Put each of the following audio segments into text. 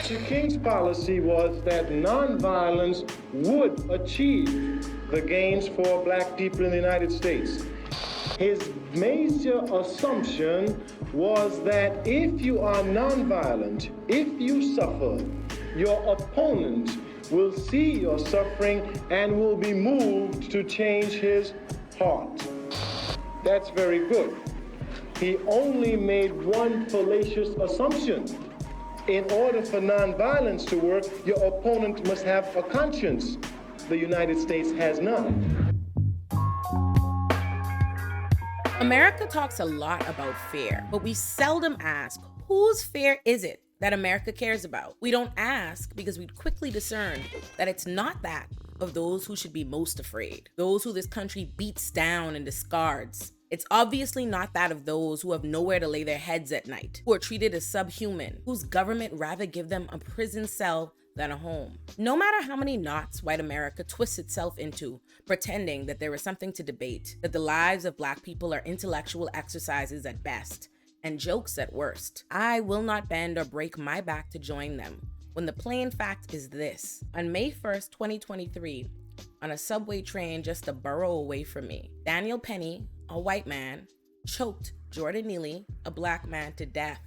The King's policy was that nonviolence would achieve the gains for black people in the United States. His major assumption was that if you are nonviolent, if you suffer, your opponent will see your suffering and will be moved to change his heart. That's very good. He only made one fallacious assumption. In order for nonviolence to work, your opponent must have a conscience. The United States has none. America talks a lot about fear, but we seldom ask, whose fear is it that America cares about? We don't ask because we'd quickly discern that it's not that of those who should be most afraid, those who this country beats down and discards. It's obviously not that of those who have nowhere to lay their heads at night, who are treated as subhuman, whose government rather give them a prison cell than a home. No matter how many knots white America twists itself into, pretending that there is something to debate, that the lives of black people are intellectual exercises at best, and jokes at worst, I will not bend or break my back to join them, when the plain fact is this. On May 1st, 2023, on a subway train just a borough away from me, Daniel Penny, a white man, choked Jordan Neely, a black man, to death.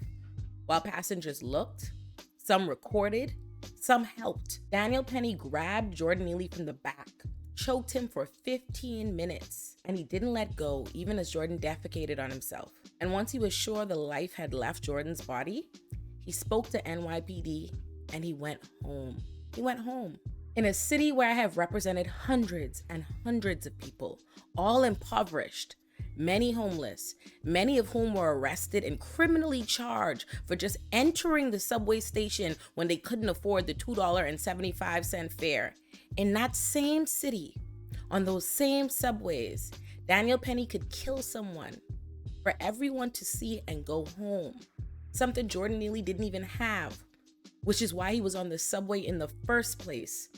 While passengers looked, some recorded, some helped. Daniel Penny grabbed Jordan Neely from the back, choked him for 15 minutes, and he didn't let go even as Jordan defecated on himself. And once he was sure the life had left Jordan's body, he spoke to NYPD and he went home. He went home. In a city where I have represented hundreds and hundreds of people, all impoverished, many homeless, many of whom were arrested and criminally charged for just entering the subway station when they couldn't afford the $2.75 fare. In that same city, on those same subways, Daniel Penny could kill someone for everyone to see and go home. Something Jordan Neely didn't even have, which is why he was on the subway in the first place,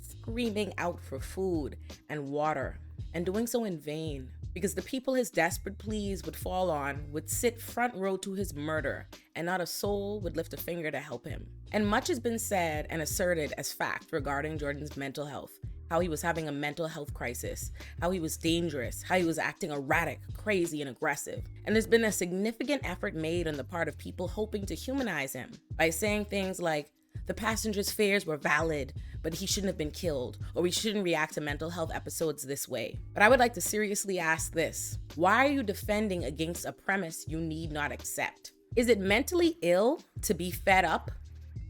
screaming out for food and water, and doing so in vain. Because the people his desperate pleas would fall on would sit front row to his murder, and not a soul would lift a finger to help him. And much has been said and asserted as fact regarding Jordan's mental health, how he was having a mental health crisis, how he was dangerous, how he was acting erratic, crazy, and aggressive. And there's been a significant effort made on the part of people hoping to humanize him by saying things like, the passengers' fears were valid, but he shouldn't have been killed, or we shouldn't react to mental health episodes this way. But I would like to seriously ask this. Why are you defending against a premise you need not accept? Is it mentally ill to be fed up,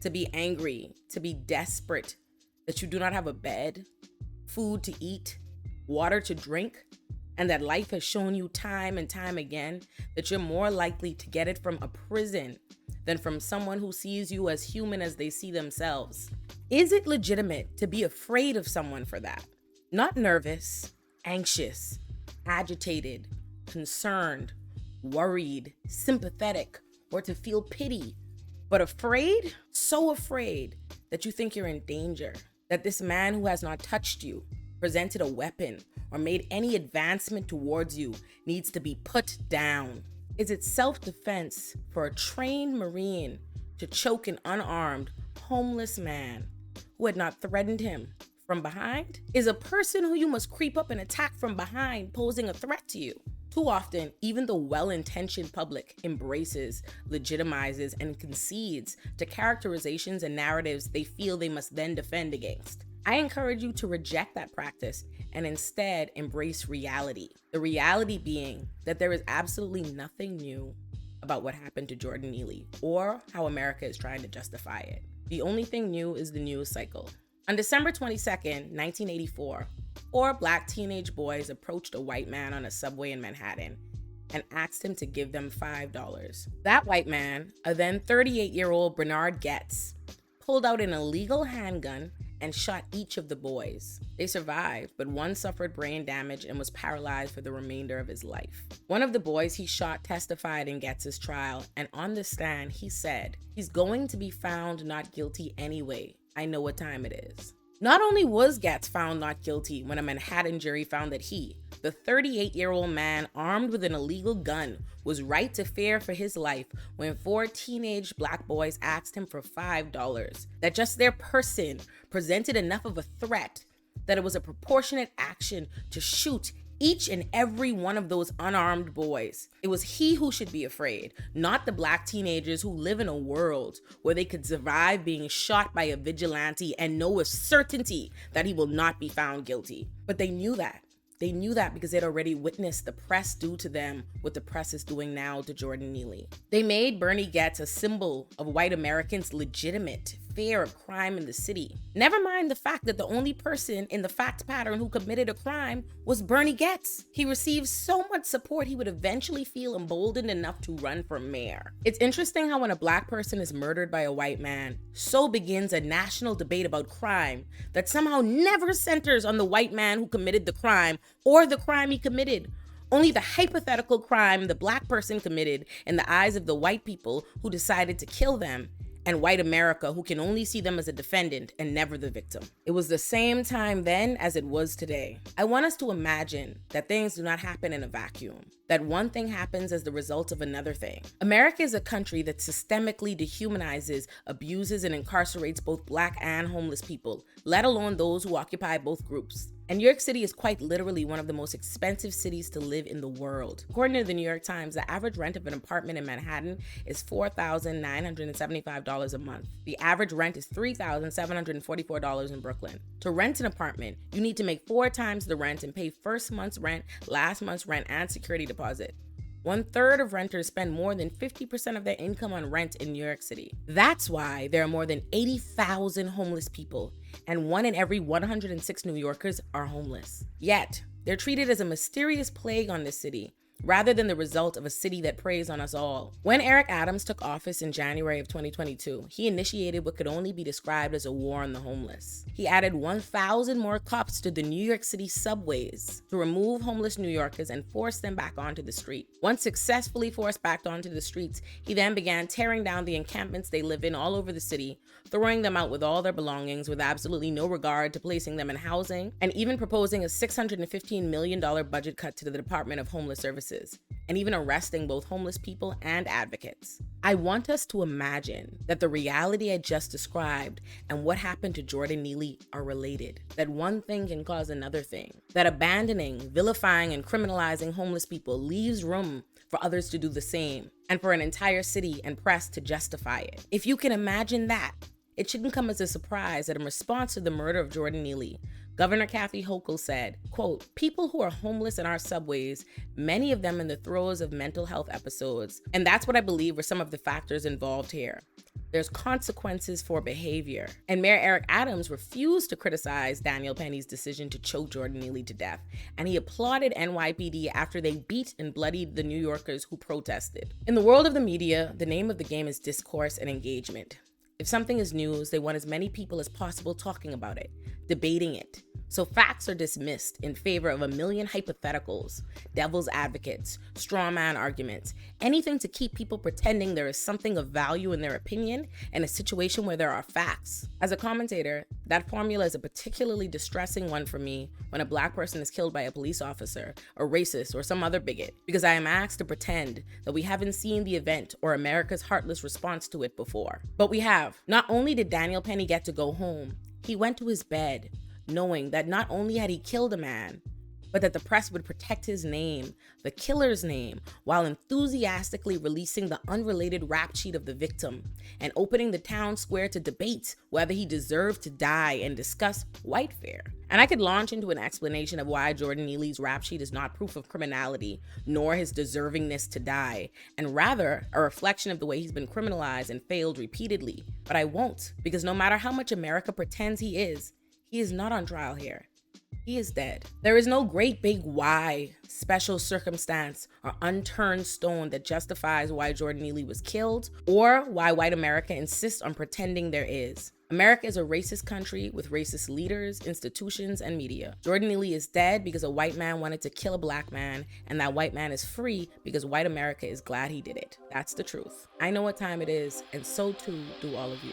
to be angry, to be desperate, that you do not have a bed, food to eat, water to drink, and that life has shown you time and time again that you're more likely to get it from a prison than from someone who sees you as human as they see themselves? Is it legitimate to be afraid of someone for that? Not nervous, anxious, agitated, concerned, worried, sympathetic, or to feel pity, but afraid? So afraid that you think you're in danger, that this man who has not touched you, presented a weapon, or made any advancement towards you needs to be put down. Is it self-defense for a trained Marine to choke an unarmed, homeless man who had not threatened him from behind? Is a person who you must creep up and attack from behind posing a threat to you? Too often, even the well-intentioned public embraces, legitimizes, and concedes to characterizations and narratives they feel they must then defend against. I encourage you to reject that practice and instead embrace reality. The reality being that there is absolutely nothing new about what happened to Jordan Neely or how America is trying to justify it. The only thing new is the news cycle. On December 22nd, 1984, 4 black teenage boys approached a white man on a subway in Manhattan and asked him to give them $5. That white man, a then 38-year-old Bernhard Goetz, pulled out an illegal handgun and shot each of the boys. They survived, but one suffered brain damage and was paralyzed for the remainder of his life. One of the boys he shot testified in Goetz's trial, and on the stand, he said, "He's going to be found not guilty anyway. I know what time it is." Not only was Goetz found not guilty when a Manhattan jury found that he, the 38-year-old man armed with an illegal gun, was right to fear for his life when 4 teenage black boys asked him for $5, that just their person presented enough of a threat that it was a proportionate action to shoot each and every one of those unarmed boys. It was he who should be afraid, not the black teenagers who live in a world where they could survive being shot by a vigilante and know with certainty that he will not be found guilty. But they knew that. They knew that because they'd already witnessed the press do to them what the press is doing now to Jordan Neely. They made Bernie Goetz a symbol of white Americans' legitimate fear of crime in the city. Never mind the fact that the only person in the fact pattern who committed a crime was Bernie Goetz. He received so much support he would eventually feel emboldened enough to run for mayor. It's interesting how when a black person is murdered by a white man, so begins a national debate about crime that somehow never centers on the white man who committed the crime or the crime he committed. Only the hypothetical crime the black person committed in the eyes of the white people who decided to kill them, and white America who can only see them as a defendant and never the victim. It was the same time then as it was today. I want us to imagine that things do not happen in a vacuum, that one thing happens as the result of another thing. America is a country that systemically dehumanizes, abuses, and incarcerates both black and homeless people, let alone those who occupy both groups. And New York City is quite literally one of the most expensive cities to live in the world. According to the New York Times, the average rent of an apartment in Manhattan is $4,975 a month. The average rent is $3,744 in Brooklyn. To rent an apartment, you need to make 4 times the rent and pay first month's rent, last month's rent, and security deposit. 1/3 of renters spend more than 50% of their income on rent in New York City. That's why there are more than 80,000 homeless people, and 1 in every 106 New Yorkers are homeless. Yet, they're treated as a mysterious plague on this city, rather than the result of a city that preys on us all. When Eric Adams took office in January of 2022, he initiated what could only be described as a war on the homeless. He added 1,000 more cops to the New York City subways to remove homeless New Yorkers and force them back onto the street. Once successfully forced back onto the streets, he then began tearing down the encampments they live in all over the city, throwing them out with all their belongings with absolutely no regard to placing them in housing, and even proposing a $615 million budget cut to the Department of Homeless Services, and even arresting both homeless people and advocates. I want us to imagine that the reality I just described and what happened to Jordan Neely are related, that one thing can cause another thing, that abandoning, vilifying, and criminalizing homeless people leaves room for others to do the same, and for an entire city and press to justify it. If you can imagine that, it shouldn't come as a surprise that in response to the murder of Jordan Neely, Governor Kathy Hochul said, quote, "People who are homeless in our subways, many of them in the throes of mental health episodes." And that's what I believe were some of the factors involved here. There's consequences for behavior. And Mayor Eric Adams refused to criticize Daniel Penny's decision to choke Jordan Neely to death, and he applauded NYPD after they beat and bloodied the New Yorkers who protested. In the world of the media, the name of the game is discourse and engagement. If something is news, they want as many people as possible talking about it, debating it. So facts are dismissed in favor of a million hypotheticals, devil's advocates, straw man arguments, anything to keep people pretending there is something of value in their opinion in a situation where there are facts. As a commentator, that formula is a particularly distressing one for me when a black person is killed by a police officer, a racist, or some other bigot, because I am asked to pretend that we haven't seen the event or America's heartless response to it before. But we have. Not only did Daniel Penny get to go home, he went to his bed, knowing that not only had he killed a man, but that the press would protect his name, the killer's name, while enthusiastically releasing the unrelated rap sheet of the victim and opening the town square to debate whether he deserved to die and discuss white fear. And I could launch into an explanation of why Jordan Neely's rap sheet is not proof of criminality, nor his deservingness to die, and rather a reflection of the way he's been criminalized and failed repeatedly. But I won't, because no matter how much America pretends he is not on trial here. He is dead. There is no great big why, special circumstance, or unturned stone that justifies why Jordan Neely was killed, or why white America insists on pretending there is. America is a racist country with racist leaders, institutions, and media. Jordan Neely is dead because a white man wanted to kill a black man, and that white man is free because white America is glad he did it. That's the truth. I know what time it is, and so too do all of you.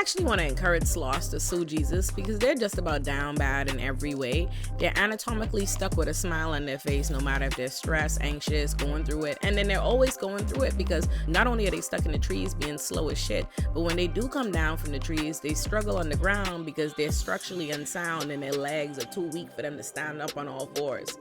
actually want to encourage sloths to sue Jesus because they're just about down bad in every way. They're anatomically stuck with a smile on their face no matter if they're stressed, anxious, going through it. And then they're always going through it because not only are they stuck in the trees being slow as shit, but when they do come down from the trees, they struggle on the ground because they're structurally unsound and their legs are too weak for them to stand up on all fours.